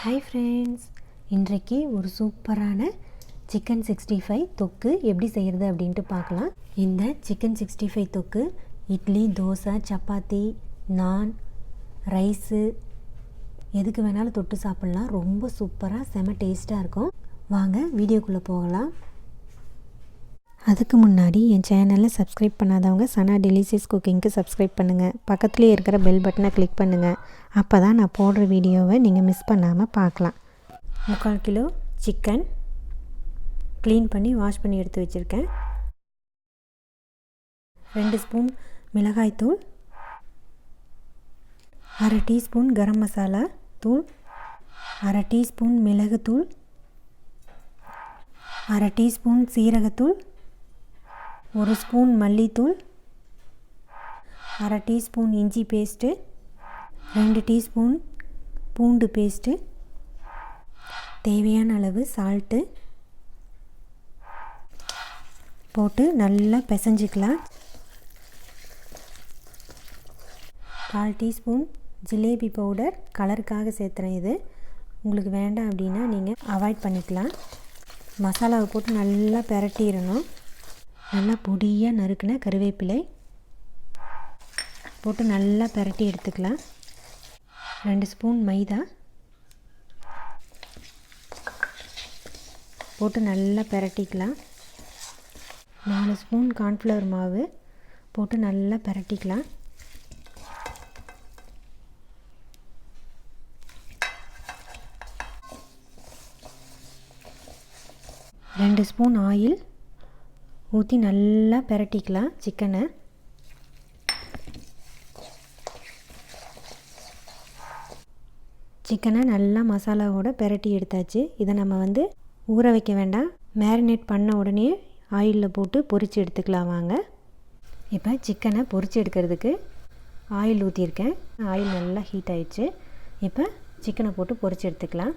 Hi friends, இன்றைக்கு ஒரு சூப்பரான சிக்கன் 65 தொக்கு எப்படி செய்கிறது அப்படின்ட்டு பார்க்கலாம். இந்த சிக்கன் 65 தொக்கு இட்லி, தோசை, சப்பாத்தி, நான், ரைஸு எதுக்கு வேணாலும் தொட்டு சாப்பிட்லாம். ரொம்ப சூப்பராக செம டேஸ்ட்டாக இருக்கும். வாங்க வீடியோக்குள்ளே போகலாம். அதுக்கு முன்னாடி என் சேனலை சப்ஸ்கிரைப் பண்ணாதவங்க சனா டெலிஷியஸ் குக்கிங்க்கு சப்ஸ்கிரைப் பண்ணுங்கள். பக்கத்துலேயே இருக்கிற பெல் பட்டனை கிளிக் பண்ணுங்கள். அப்போ தான் நான் போடுற வீடியோவை நீங்கள் மிஸ் பண்ணாமல் பார்க்கலாம். 3/4 கிலோ சிக்கன் க்ளீன் பண்ணி வாஷ் பண்ணி எடுத்து வச்சுருக்கேன். 2 ஸ்பூன் மிளகாய்த்தூள், 1/2 டீஸ்பூன் கரம் மசாலா தூள், 1/2 டீஸ்பூன் மிளகுத்தூள், 1/2 டீஸ்பூன் சீரகத்தூள், 1 ஸ்பூன் மல்லித்தூள், 1/2 டீஸ்பூன் இஞ்சி பேஸ்ட்டு, 2 டீஸ்பூன் பூண்டு பேஸ்ட்டு, தேவையான அளவு சால்ட்டு போட்டு நல்லா பிசைஞ்சிக்கலாம். 1/4 டீஸ்பூன் ஜிலேபி பவுடர் கலருக்காக சேர்த்துறேன். இது உங்களுக்கு வேண்டாம் அப்படின்னா நீங்கள் அவாய்ட் பண்ணிக்கலாம். மசாலாவை போட்டு நல்லா பிரட்டிடணும். நல்லா பொடியாக நறுக்கின கருவேப்பிலை போட்டு நல்லா பிரட்டி எடுத்துக்கலாம். 2 ஸ்பூன் மைதா போட்டு நல்லா பிரட்டிக்கலாம். 4 ஸ்பூன் கார்ன்ஃப்ளவர் மாவு போட்டு நல்லா பிரட்டிக்கலாம். 2 ஸ்பூன் ஆயில் ஊற்றி நல்லா பிரட்டிக்கலாம். சிக்கனை நல்லா மசாலாவோட பிரட்டி எடுத்தாச்சு. இதை நம்ம ஊற வைக்க வேண்டாம், மேரினேட் பண்ண உடனே ஆயிலில் போட்டு பொரித்து எடுத்துக்கலாம். வாங்க இப்போ சிக்கனை பொரித்து எடுக்கிறதுக்கு ஆயில் ஊற்றிருக்கேன். ஆயில் நல்லா ஹீட் ஆயிடுச்சு. இப்போ சிக்கனை போட்டு பொரித்து எடுத்துக்கலாம்.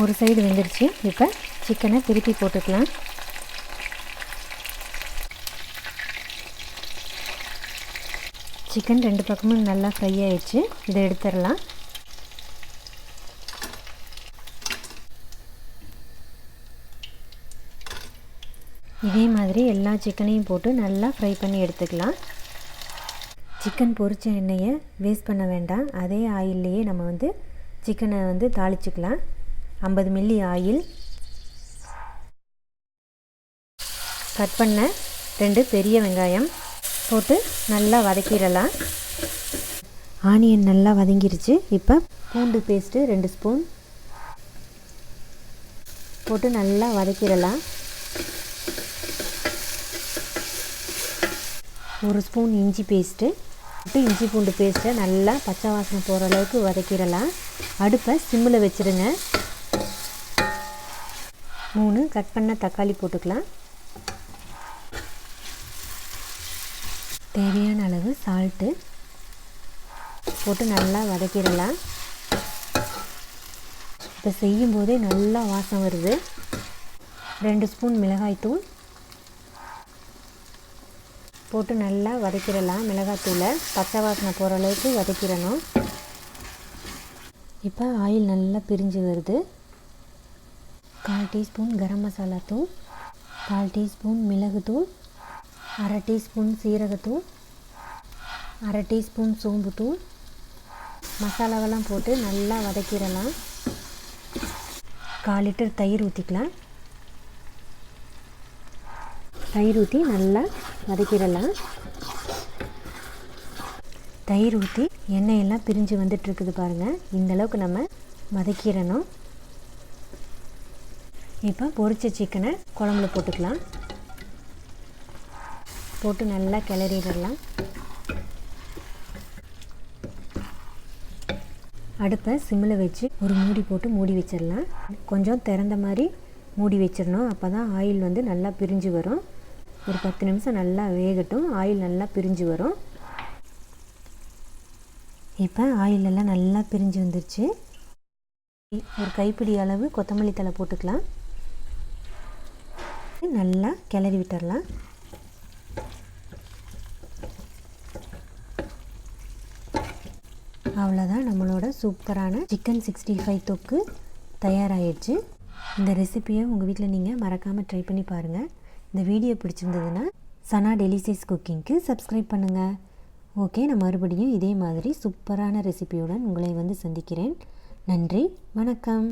ஒரு சைடு வெந்துருச்சு. இப்போ சிக்கனை திருப்பி போட்டுக்கலாம். சிக்கன் 2 பக்கமும் நல்லா ஃப்ரை ஆயிடுச்சு. இதை எடுத்துடலாம். இதே மாதிரி எல்லா சிக்கனையும் போட்டு நல்லா ஃப்ரை பண்ணி எடுத்துக்கலாம். சிக்கன் பொரிச்ச எண்ணெயை வேஸ்ட் பண்ண வேண்டாம். அதே ஆயில்லையே நம்ம சிக்கனை தாளிச்சுக்கலாம். 50 மில்லி ஆயில், கட் பண்ண 2 பெரிய வெங்காயம் போட்டு நல்லா வதக்கிடலாம். ஆனியன் நல்லா வதங்கிருச்சு. இப்போ பூண்டு பேஸ்ட்டு 2 ஸ்பூன் போட்டு நல்லா வதக்கிடலாம். 1 ஸ்பூன் இஞ்சி பேஸ்ட்டு போட்டு இஞ்சி பூண்டு பேஸ்ட்டை நல்லா பச்சை வாசனை போகிற அளவுக்கு வதக்கிடலாம். அடுப்பை சிம்மில் வச்சுருங்க. 3 கட் பண்ண தக்காளி போட்டுக்கலாம். தேவையான அளவு சால்ட்டு போட்டு நல்லா வதக்கிடலாம். இப்போ செய்யும்போதே நல்லா வாசம் வருது. 2 ஸ்பூன் மிளகாய்த்தூள் போட்டு நல்லா வதக்கிடலாம். மிளகாய்த்தூளை பச்சை வாசனை போகிற அளவுக்கு வதக்கிடணும். இப்போ ஆயில் நல்லா பிரிஞ்சு வருது. 1/4 டீஸ்பூன் கரம் மசாலா தூள், 1/4 டீஸ்பூன் மிளகுத்தூள், 1/2 டீஸ்பூன் சீரகத்தூள், 1/2 டீஸ்பூன் சோம்புத்தூள், மசாலாவெல்லாம் போட்டு நல்லா வதக்கிடலாம். 1/4 லிட்டர் தயிர் ஊற்றிக்கலாம். தயிர் ஊற்றி நல்லா வதக்கிடலாம். தயிர் ஊற்றி எண்ணெயெல்லாம் பிரிஞ்சு வந்துட்டுருக்குது பாருங்கள். இந்தளவுக்கு நம்ம வதக்கிடணும். இப்போ பொரிச்ச சிக்கனை குழம்புல போட்டுக்கலாம். போட்டு நல்லா கிளறிடலாம். அடுப்பை சிம்மில் வச்சு ஒரு மூடி போட்டு மூடி வச்சிடலாம். கொஞ்சம் திறந்த மாதிரி மூடி வச்சிடணும். அப்போ தான் ஆயில் நல்லா பிரிஞ்சு வரும். ஒரு 10 நிமிஷம் நல்லா வேகட்டும். ஆயில் நல்லா பிரிஞ்சு வரும். இப்போ ஆயிலெல்லாம் நல்லா பிரிஞ்சு வந்துருச்சு. ஒரு கைப்பிடி அளவு கொத்தமல்லி தழை போட்டுக்கலாம். நல்லா கிளறி விட்டுறலாம். அவ்வளோதான், நம்மளோட சூப்பரான சிக்கன் 65 தொக்கு தயாராகிடுச்சு. இந்த ரெசிப்பியை உங்கள் வீட்டில் நீங்கள் மறக்காமல் ட்ரை பண்ணி பாருங்கள். இந்த வீடியோ பிடிச்சிருந்ததுன்னா சனா டெலிசியஸ் குக்கிங்க்கு சப்ஸ்கிரைப் பண்ணுங்கள். ஓகே, நான் மறுபடியும் இதே மாதிரி சூப்பரான ரெசிபியுடன் உங்களை வந்து சந்திக்கிறேன். நன்றி, வணக்கம்.